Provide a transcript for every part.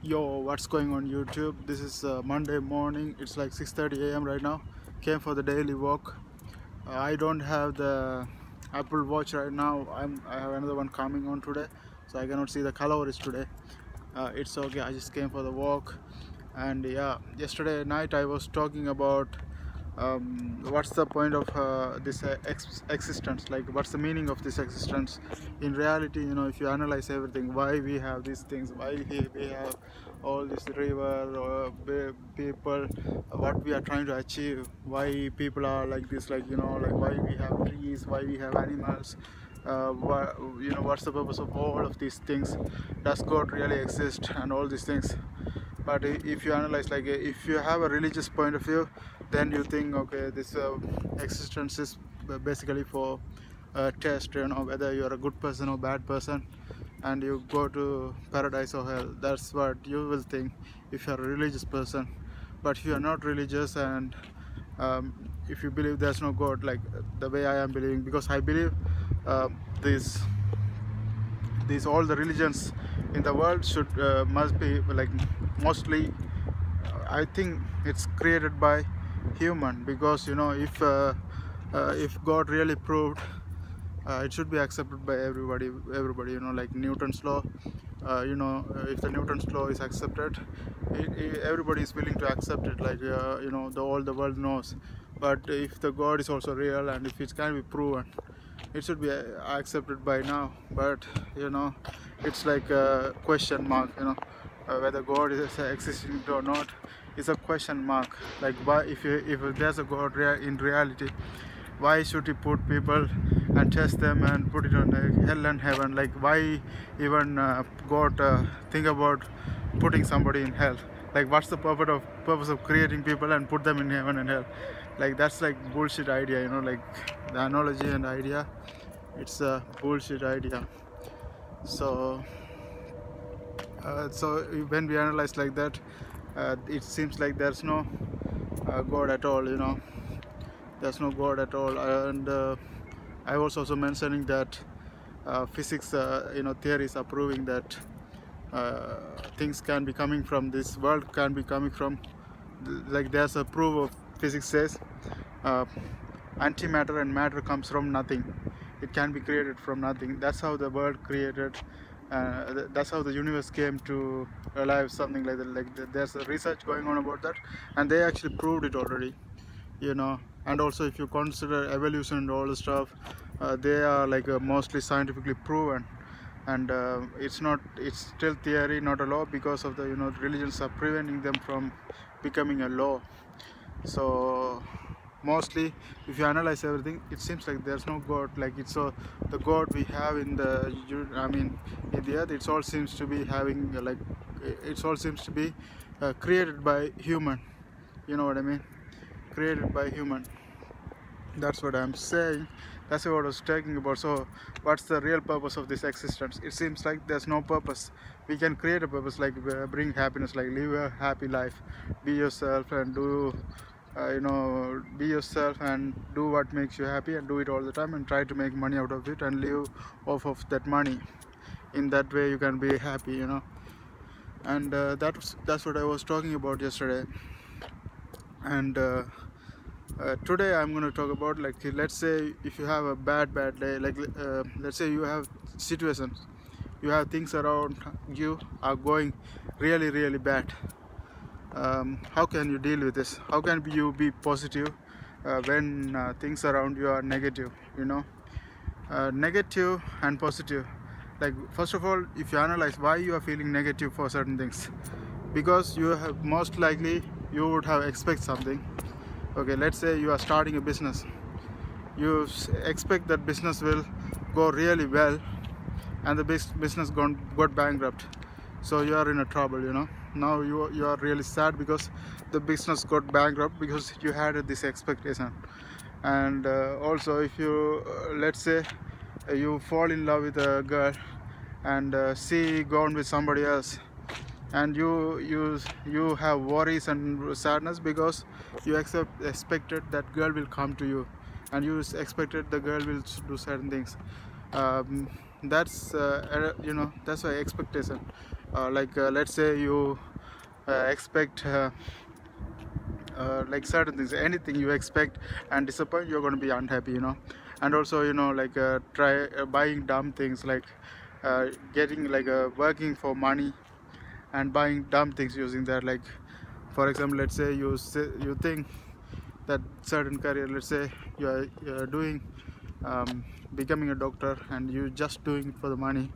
Yo, what's going on YouTube? This is Monday morning. It's like 6:30 a.m. right now. Came for the daily walk. I don't have the Apple Watch right now. I have another one coming on today, so I cannot see the calories today. It's okay. I just came for the walk, and yeah, yesterday night I was talking about what's the point of this existence, like what's the meaning of this existence in reality. If you analyze everything, why we have these things, why we have all this river or people, what we are trying to achieve, why people are like this, like why we have trees, why we have animals, what's the purpose of all of these things, does God really exist, and all these things. But if you analyze, like if you have a religious point of view, then you think, okay, this existence is basically for test, whether you're a good person or bad person, and you go to paradise or hell. That's what you will think if you're a religious person. But if you are not religious, and if you believe there's no God, like the way I am believing, because I believe uh, this these all the religions in the world should must be like mostly, I think it's created by human, because if God really proved, it should be accepted by everybody, like Newton's law. If the Newton's law is accepted, everybody is willing to accept it, like all the world knows. But if the God is also real, and if it can be proven, it should be accepted by now. But it's like a question mark, whether God is existing or not is a question mark. Like, why, if there's a God in reality, why should he put people and test them and put it on hell and heaven? Like, why even God think about putting somebody in hell? Like, what's the purpose of creating people and put them in heaven and hell? Like, that's like bullshit idea, like the analogy and idea, it's a bullshit idea. So when we analyze like that, it seems like there's no God at all, there's no God at all. And I was also mentioning that physics theories are proving that things can be coming from this world, can be coming from, like there's a proof of physics says uh, antimatter and matter comes from nothing. It can be created from nothing. That's how the world created. That's how the universe came to alive, something like that. There's a research going on about that, and they actually proved it already. And also if you consider evolution and all the stuff, they are like mostly scientifically proven. And it's still theory, not a law, because of the religions are preventing them from becoming a law. So mostly if you analyze everything, it seems like there's no God. Like, it's the God we have in the in the earth, it all seems to be having like, it all seems to be created by human. You know what I mean? Created by human. That's what I'm saying. That's what I was talking about. So what's the real purpose of this existence? It seems like there's no purpose. We can create a purpose, like bring happiness, like live a happy life, be yourself, and do be yourself and do what makes you happy, and do it all the time, and try to make money out of it and live off of that money. In that way you can be happy, and that's what I was talking about yesterday. And today I'm going to talk about, like, let's say if you have a bad day, like let's say you have situations, you have things around you are going really bad. How can you deal with this? How can you be positive when things around you are negative? Negative and positive. Like, first of all, if you analyze why you are feeling negative for certain things, because you have, most likely you would have expect something. Okay, let's say you are starting a business. You expect that business will go really well, and the business got bankrupt. So you are in a trouble. Now you are really sad because the business got bankrupt, because you had this expectation. And also, if you let's say you fall in love with a girl, and she gone with somebody else, and you have worries and sadness because you expected that girl will come to you, and you expected the girl will do certain things. That's that's why expectation. let's say you expect like certain things, anything you expect and disappoint, you're going to be unhappy, and also, like try buying dumb things, like getting like working for money and buying dumb things using that. Like, for example, let's say you think that certain career, let's say you're doing becoming a doctor, and you just doing it for the money,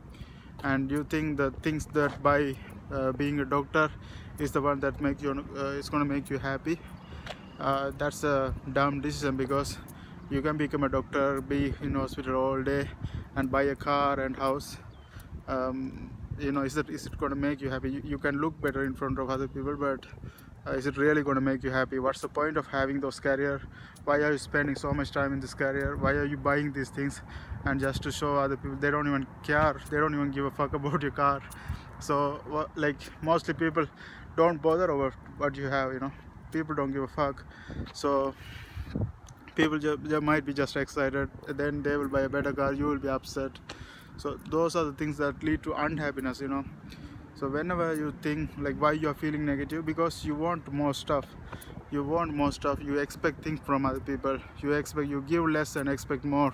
and you think the things that by being a doctor is the one that make you is going to make you happy. That's a dumb decision, because you can become a doctor, be in hospital all day, and buy a car and house. Is it going to make you happy? You can look better in front of other people, but is it really going to make you happy? What's the point of having those career? Why are you spending so much time in this career? Why are you buying these things? And just to show other people, they don't even care, they don't even give a fuck about your car. So like, mostly people don't bother over what you have, people don't give a fuck. So people they might be just excited, then they will buy a better car, you will be upset. So those are the things that lead to unhappiness. So whenever you think like why you are feeling negative, because you want more stuff, you expect things from other people, you give less and expect more,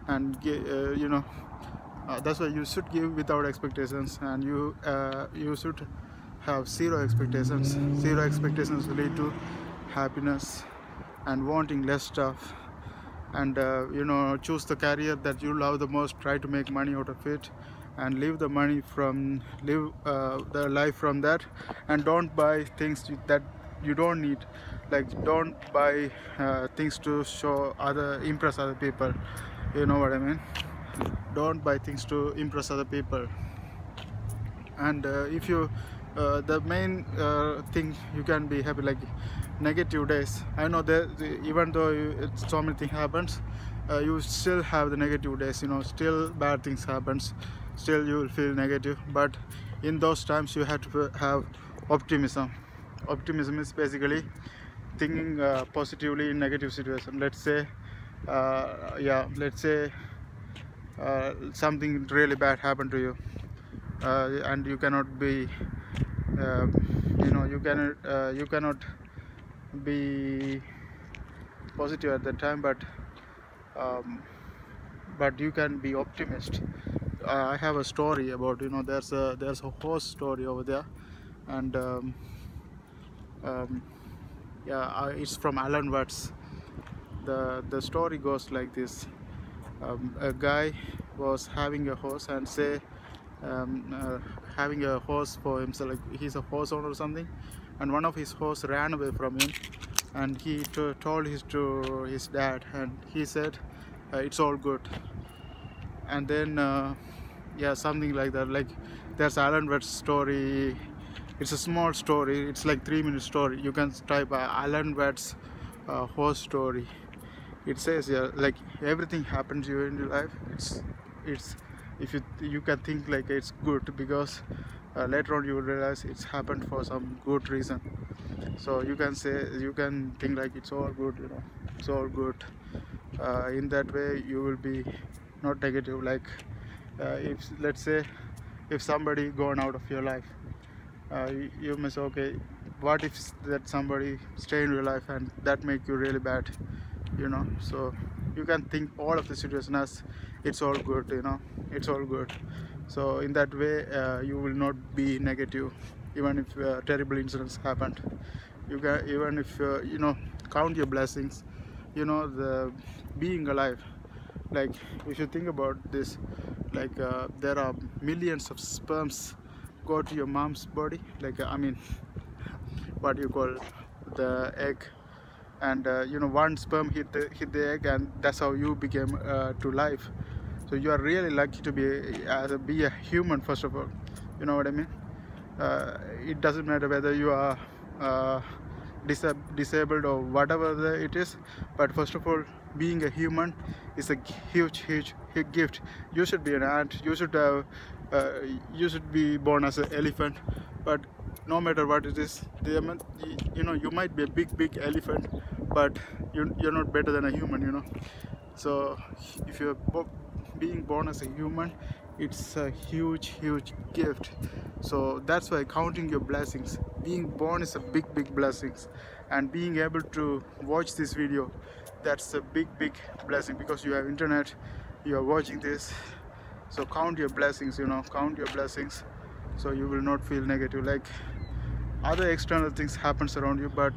and that's why you should give without expectations, and you should have zero expectations. Zero expectations will lead to happiness and wanting less stuff. And choose the career that you love the most, try to make money out of it, and live the life from that. And don't buy things that you don't need. Like, don't buy things to impress other people, you know what I mean. Don't buy things to impress other people. And if you the main thing you can be happy, like negative days. I know that even though so many things happens, you still have the negative days, still bad things happens, still you will feel negative. But in those times you have to have optimism. Optimism is basically thinking positively in negative situation. Let's say something really bad happened to you, and you cannot be you cannot be positive at that time, but you can be optimist. I have a story about, there's a horse story over there, and it's from Alan Watts. The story goes like this. A guy was having a horse, and having a horse for himself, like he's a horse owner or something, and one of his horse ran away from him, and he told to his dad, and he said, it's all good. And then something like that. Like, there's Alan Watts story. It's a small story, it's like 3-minute story. You can type Alan Watts horse story. It says, like, everything happens to you in your life, it's if you can think like it's good, because later on you will realize it's happened for some good reason. So you can think like it's all good, it's all good. In that way you will be not negative. Like, if let's say if somebody gone out of your life, you may say, okay, what if that somebody stay in your life and that make you really bad, so you can think all of the situation as it's all good, it's all good. So in that way you will not be negative, even if terrible incidents happened. You can, even if count your blessings, the being alive. Like, if you think about this, like there are millions of sperms go to your mom's body, like what you call the egg, and one sperm hit the egg, and that's how you became to life. So you are really lucky to be a human, first of all. You know what I mean? It doesn't matter whether you are disabled or whatever it is, but first of all, being a human is a huge gift. You should be an ant, you should be born as an elephant, but no matter what it is, you might be a big elephant, but you're not better than a human. So if you're being born as a human, It's a huge gift. So that's why counting your blessings, being born is a big blessings, and being able to watch this video, that's a big blessing, because you have internet, you are watching this. So count your blessings, you know, count your blessings, so you will not feel negative. Like, other external things happens around you, but